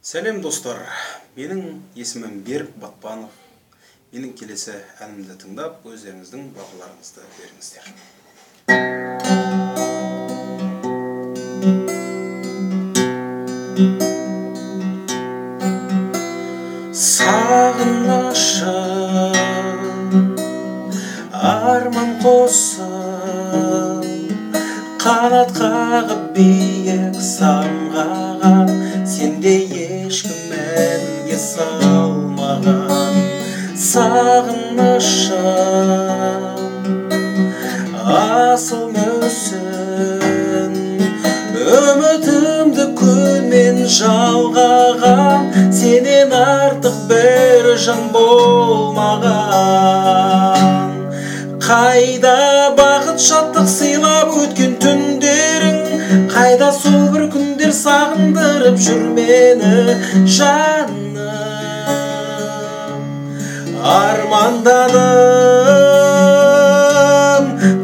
Сәлем достар, менің есімім Берік Батпанов. Менің келесі әнімді тыңдап, өздеріңіздің бағаларыңызды беріңіздер. Сағынышым, арман қосып, қанат қағып биік самғаған, сенде ешкім әнге салмаған. Сағынышым, асыл мүсін, үмітімді күнмен жалғаған, сенен артық бір жан болмаған. Қайда бақыт шаттық сыйлап өткен түндерің, қайда сол бір күндер сағындырып жүр мені жаным. Армандадым,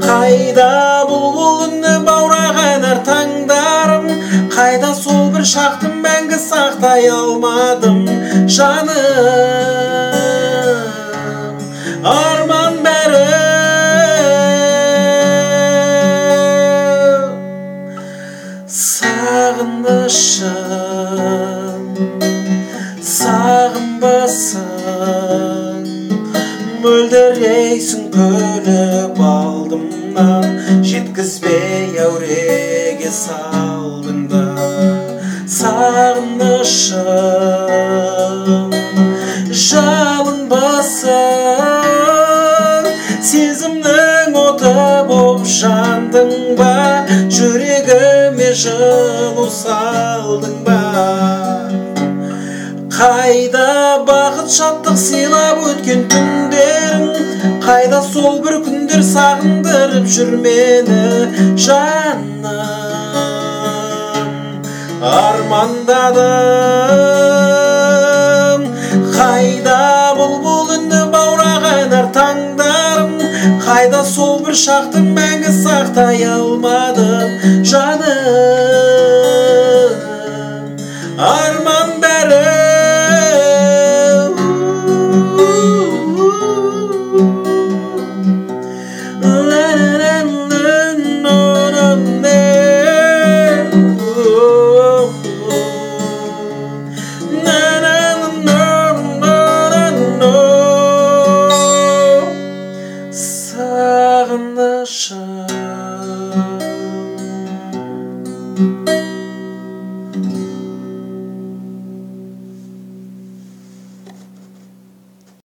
қайда бұлбұл үні баураған әр таңдарым, қайда сол бір шақты мәңгі сақтай алмадым жаным. Арман бәрі сағынышым, сағынбасың, мөлдірейсің күліп алдымнан, жеткізбей әуреге салдың да. Сағынышым, жалынбасың, сезімнің оты боп жандың ба, жүрегіме жылу салдың ба. Қайда бақыт шаттық сыйлап өткен түндерің, қайда сол бір күндер сағындырып жүр мені жаным. Армандадым, қайда бұлбұл үні баураған әр таңдарым, қайда сол бір шақты мәңгі сақтай алмадым жаным. Арман